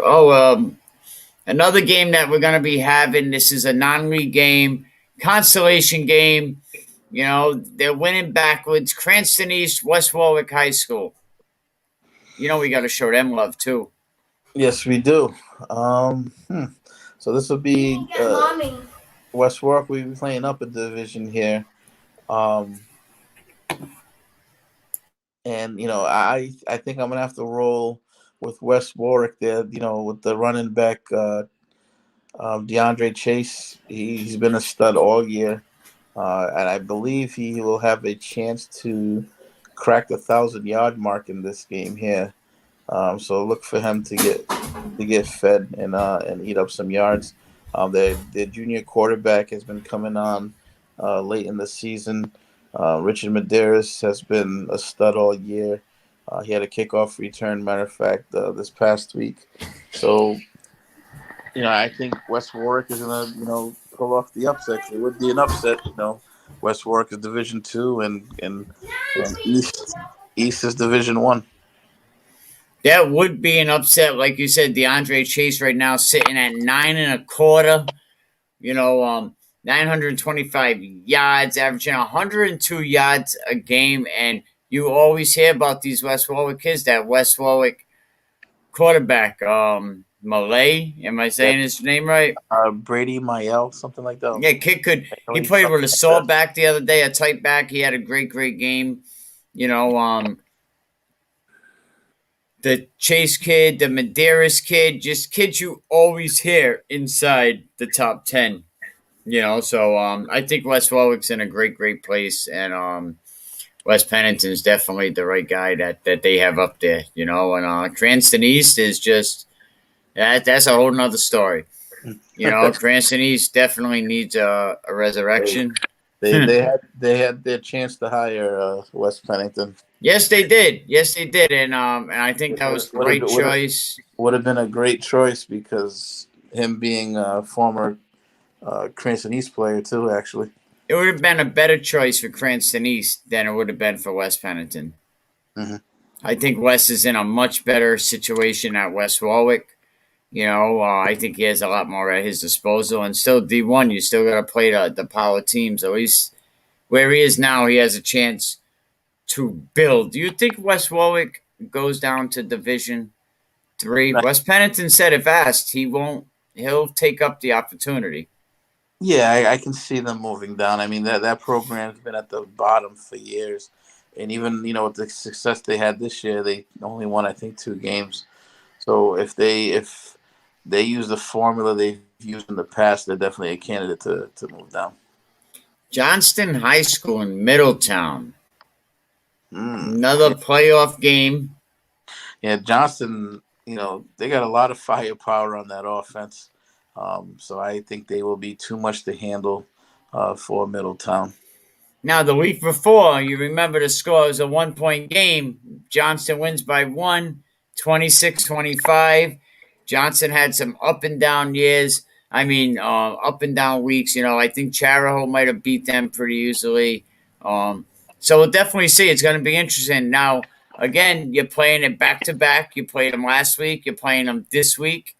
Another game that we're going to be having. This is a non-league game, consolation game. They're winning backwards. Cranston East, West Warwick High School. We got to show them love too. Yes, we do. So this will be West Warwick. We'll be playing up a division here. And I think I'm gonna have to roll with West Warwick there. With the running back DeAndre Chase. He's been a stud all year, and I believe he will have a chance to crack the 1,000-yard mark in this game here. So look for him to get fed and eat up some yards. Their junior quarterback has been coming on late in the season. Richard Medeiros has been a stud all year. He had a kickoff return, matter of fact, this past week. So, I think West Warwick is going to, pull off the upset. It would be an upset, West Warwick is Division 2 and East is Division 1. That would be an upset. Like you said, DeAndre Chase right now sitting at 9.25. 925 yards, averaging 102 yards a game. And you always hear about these West Warwick kids, that West Warwick quarterback. Malay. Am I saying his name right? Brady Mael, something like that. Yeah, kid could. He played with a saw back the other day, a tight back. He had a great game. The Chase kid, the Medeiros kid, just kids you always hear inside the top 10. So I think West Warwick's in a great place, and West Pennington's definitely the right guy that they have up there. And Cranston East is just that's a whole nother story. Cranston East definitely needs a resurrection. They had their chance to hire West Pennington. Yes, they did. And I think that was the right choice. Would have been a great choice because him being a former Cranston East player too. Actually, it would have been a better choice for Cranston East than it would have been for West Pennington. Mm-hmm. I think West is in a much better situation at West Warwick. I think he has a lot more at his disposal. And still D1, you still got to play the power teams. At least where he is now, he has a chance to build. Do you think West Warwick goes down to Division 3? West Pennington said if asked, he won't. He'll take up the opportunity. Yeah, I can see them moving down. I mean, that program's been at the bottom for years. And even, with the success they had this year, they only won, I think, 2 games. So if they use the formula they've used in the past, they're definitely a candidate to move down. Johnston High School in Middletown. Another playoff game. Yeah, Johnston, they got a lot of firepower on that offense. So I think they will be too much to handle for Middletown. Now, the week before, you remember the score was a 1-point game. Johnston wins by 1, 26-25. Johnston had some up and down years. Up and down weeks. I think Charahoe might have beat them pretty easily. So we'll definitely see. It's going to be interesting. Now, again, you're playing it back-to-back. You played them last week. You're playing them this week.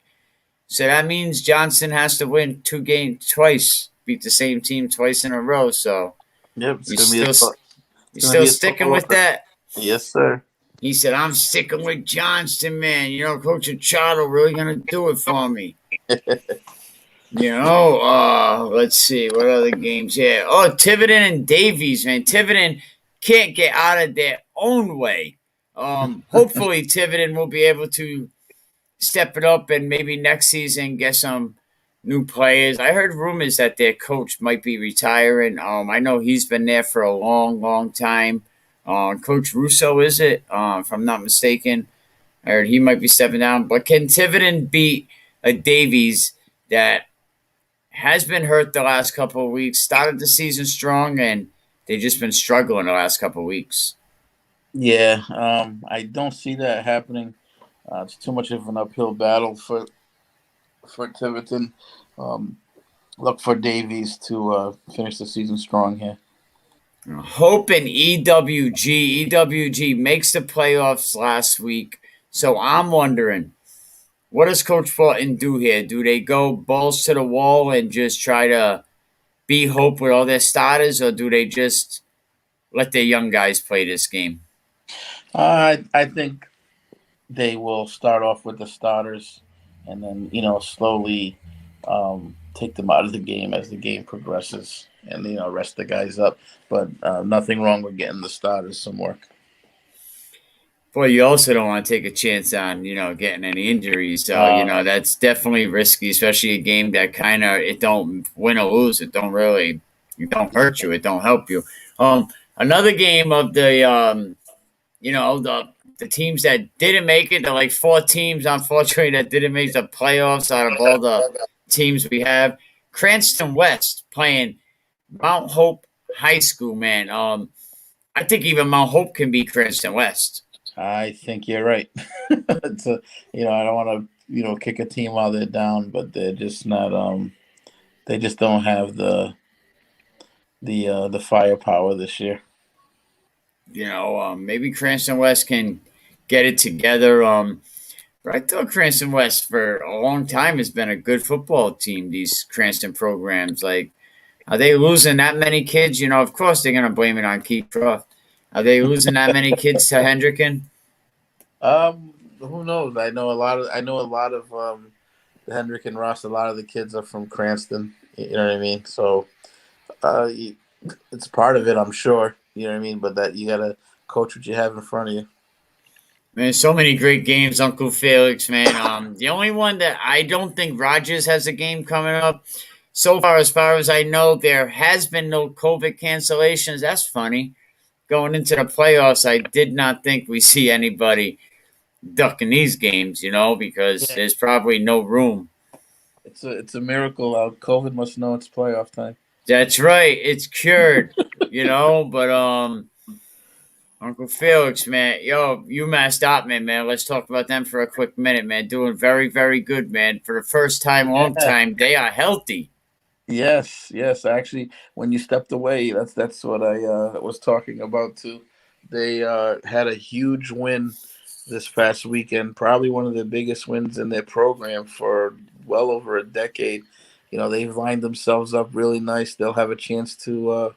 So that means Johnston has to win 2 games twice, beat the same team twice in a row. So yep, you still sticking with that? Yes, sir. He said, I'm sticking with Johnston, man. Coach Machado really going to do it for me. Let's see. What other games? Yeah. Oh, Tiverton and Davies, man. Tiverton can't get out of their own way. Hopefully, Tiverton will be able to step it up and maybe next season get some new players. I heard rumors that their coach might be retiring. I know he's been there for a long time. Coach Russo, is it? If I'm not mistaken. I heard he might be stepping down. But can Tiverton beat a Davies that has been hurt the last couple of weeks, started the season strong, and they've just been struggling the last couple of weeks? Yeah, I don't see that happening. It's too much of an uphill battle for Tiverton. Look for Davies to finish the season strong here. Hope and EWG. EWG makes the playoffs last week. So I'm wondering, what does Coach Fulton do here? Do they go balls to the wall and just try to beat Hope with all their starters, or do they just let their young guys play this game? I think they will start off with the starters and then, slowly take them out of the game as the game progresses and, rest the guys up. But nothing wrong with getting the starters some work. Boy, you also don't want to take a chance on, getting any injuries. So, that's definitely risky, especially a game that kind of, it don't win or lose. It don't hurt you. It don't help you. Another game of the, the teams that didn't make it, there are like 4 teams, unfortunately, that didn't make the playoffs out of all the teams we have. Cranston West playing Mount Hope High School, man. I think even Mount Hope can beat Cranston West. I think you're right. I don't want to, kick a team while they're down, but they're just not. They just don't have the firepower this year. Maybe Cranston West can get it together. But I thought Cranston West for a long time has been a good football team. These Cranston programs, like, are they losing that many kids? Of course they're going to blame it on Keith Croft. Are they losing that many kids to Hendricken? Who knows? I know a lot of the Hendrick and Ross. A lot of the kids are from Cranston. You know what I mean? So uh, y- it's part of it, I'm sure. You know what I mean? But that you gotta coach what you have in front of you. Man, so many great games, Uncle Felix, man. The only one that I don't think Rogers has a game coming up. So far as I know, there has been no COVID cancellations. That's funny. Going into the playoffs, I did not think we see anybody ducking these games, because Yeah, there's probably no room. it's a miracle. COVID must know it's playoff time. That's right. It's cured, but Uncle Felix, man, yo, UMass Dartmouth, man. Let's talk about them for a quick minute, man. Doing very, very good, man. For the first time, long Yeah. time, they are healthy. Yes, yes. Actually, when you stepped away, that's what I was talking about too. They had a huge win this past weekend, probably one of the biggest wins in their program for well over a decade. They've lined themselves up really nice. They'll have a chance to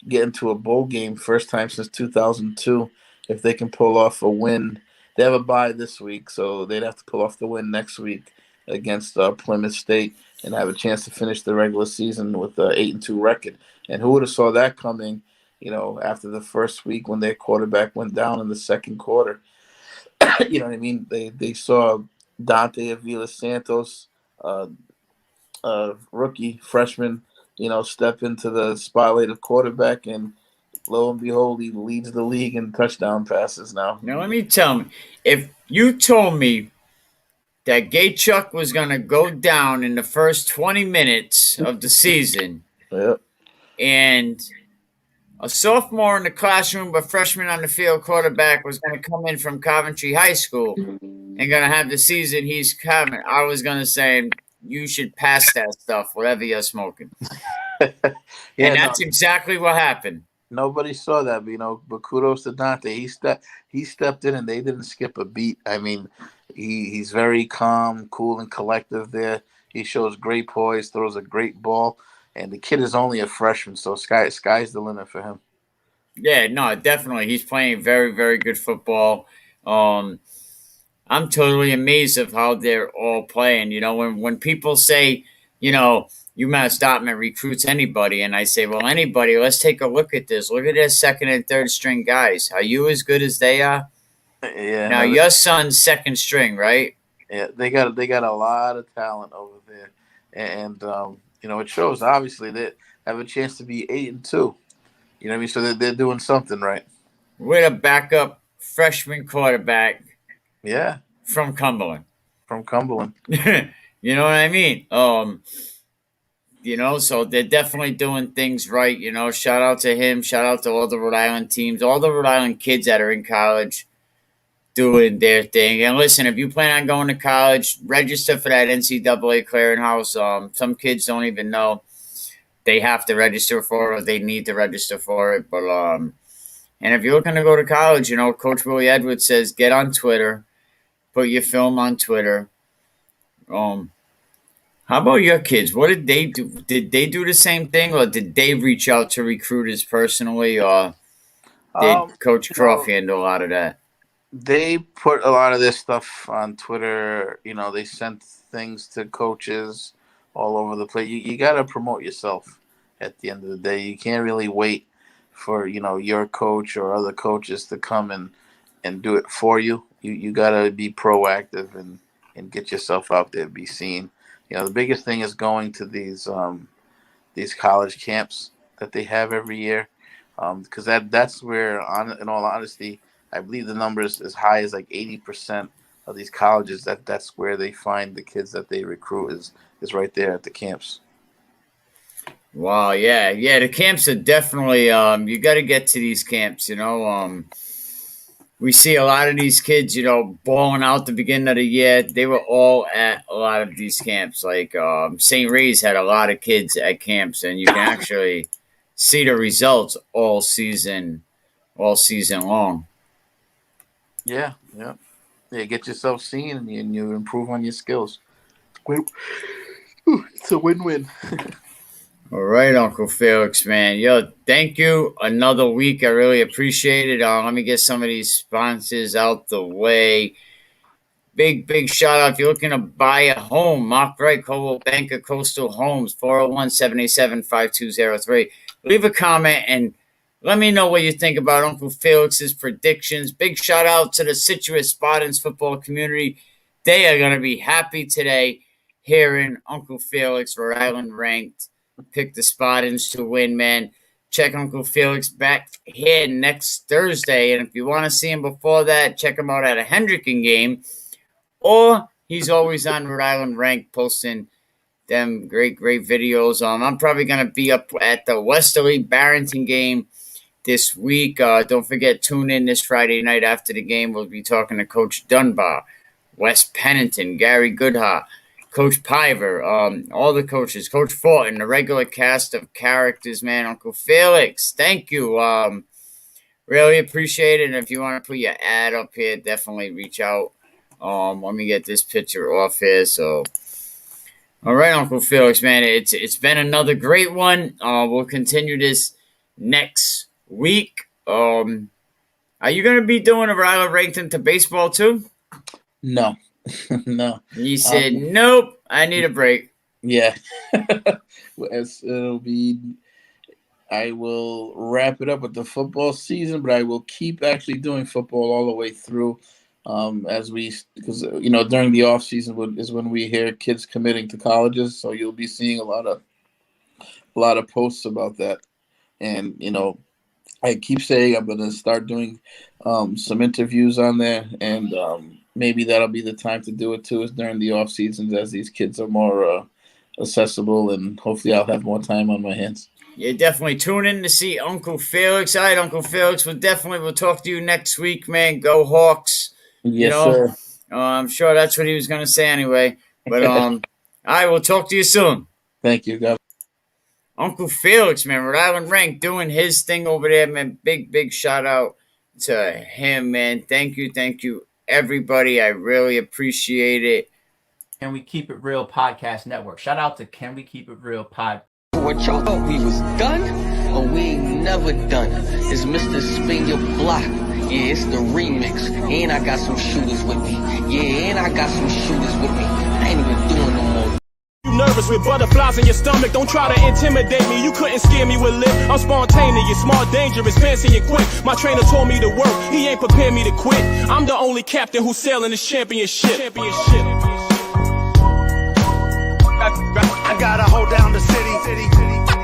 get into a bowl game first time since 2002 if they can pull off a win. They have a bye this week, so they'd have to pull off the win next week against Plymouth State and have a chance to finish the regular season with an 8-2 record. And who would have saw that coming? After the first week when their quarterback went down in the second quarter. You know what I mean? They saw Dante Avila Santos, uh, rookie freshman, step into the spotlight of quarterback, and lo and behold, he leads the league in touchdown passes now. Now, let me tell me, if you told me that Gay Chuck was going to go down in the first 20 minutes of the season Yep. and a sophomore in the classroom but freshman on the field quarterback was going to come in from Coventry High School and going to have the season he's having, I was going to say, you should pass that stuff, whatever you're smoking. And Yeah, no, that's exactly what happened. nobody saw that, but kudos to Dante. He stepped in, and they didn't skip a beat. I mean, he's very calm, cool, and collective there. He shows great poise, throws a great ball, and the kid is only a freshman, so sky's the limit for him. Yeah, no, definitely. He's playing very, very good football. Um, I'm totally amazed of how they're all playing. When people say, you know, UMass Dartmouth recruits anybody, and I say, well, anybody, let's take a look at this. Look at their second and third string guys. Are you as good as they are? Yeah, Now, no, your son's second string, right? yeah, they got a lot of talent over there, and it shows. Obviously, they have a chance to be 8-2. You know what I mean? So they're doing something right. With a backup freshman quarterback Yeah, from Cumberland. from Cumberland. You know what I mean? So they're definitely doing things right. Shout out to him. Shout out to all the Rhode Island teams, all the Rhode Island kids that are in college doing their thing. And listen, if you plan on going to college, register for that NCAA clearinghouse. Some kids don't even know they have to register for it or they need to register for it. But and if you're looking to go to college, Coach Willie Edwards says get on Twitter, put your film on Twitter. Um, How about your kids? What did they do? Did they do the same thing, or did they reach out to recruiters personally, or Um, did Coach you Croft know, handle a lot of that? they put a lot of this stuff on Twitter. They sent things to coaches all over the place. You got to promote yourself at the end of the day. You can't really wait for, your coach or other coaches to come and do it for you. You got to be proactive and get yourself out there, be seen. The biggest thing is going to these college camps that they have every year, because that's where, in all honesty, I believe the number is as high as like 80% of these colleges. That's where they find the kids that they recruit is right there at the camps. Wow, yeah, yeah. The camps are definitely. You got to get to these camps. We see a lot of these kids, balling out the beginning of the year. They were all at a lot of these camps. Like St. Ray's had a lot of kids at camps, and you can actually see the results all season long. Yeah, yeah, yeah. Get yourself seen and you improve on your skills. It's a win-win. All right, Uncle Felix, man. Yo, thank you. Another week. I really appreciate it. Let me get some of these sponsors out the way. Big shout out. If you're looking to buy a home, Mark Wright, Coldwell Banker Coastal Homes, 401-787-5203. Leave a comment and let me know what you think about Uncle Felix's predictions. Big shout out to the Citrus Spartans football community. They are going to be happy today hearing Uncle Felix, Rhode Island ranked, pick the Spartans to win, man. Check Uncle Felix back here next Thursday. And if you want to see him before that, check him out at a Hendricken game. Or he's always on Rhode Island Rank posting them great videos. I'm probably going to be up at the Westerly Barrington game this week. Don't forget, tune in this Friday night after the game. We'll be talking to Coach Dunbar, Wes Pennington, Gary Goodhart, Coach Piver, all the coaches, Coach Fortin, the regular cast of characters, man. Uncle Felix, thank you. Really appreciate it. And if you want to put your ad up here, definitely reach out. Let me get this picture off here. So, all right, Uncle Felix, man, it's been another great one. We'll continue this next week. Are you going to be doing a Rhode Island Remington to baseball too? No. No. You said, nope, I need a break. Yeah. It'll be, I will wrap it up with the football season, but I will keep actually doing football all the way through. Because during the off season is when we hear kids committing to colleges, so you'll be seeing a lot of posts about that. And I keep saying I'm going to start doing some interviews on there, and maybe that'll be the time to do it too, is during the off seasons, as these kids are more accessible, and hopefully I'll have more time on my hands. Yeah, definitely tune in to see Uncle Felix. All right, Uncle Felix, we'll talk to you next week, man. Go Hawks. Yes, sir. I'm sure that's what he was going to say anyway. But all right, we'll talk to you soon. Thank you, God. Uncle Felix, man, Rhode Island Rank doing his thing over there, man. Big shout out to him, man. Thank you, everybody. I really appreciate it. Can We Keep It Real Podcast Network. Shout out to Can We Keep It Real Pod. What y'all thought we was done? Oh, we ain't never done. It's Mr. Spin Your Block. Yeah, it's the remix. And I got some shooters with me. Yeah, and I got some shooters with me. I ain't even doing no more. You nervous with butterflies in your stomach? Don't try to intimidate me. You couldn't scare me with lip. I'm spontaneous, smart, dangerous, fancy and quick. My trainer told me to work. He ain't prepared me to quit. I'm the only captain who's sailing this championship. I gotta hold down the city.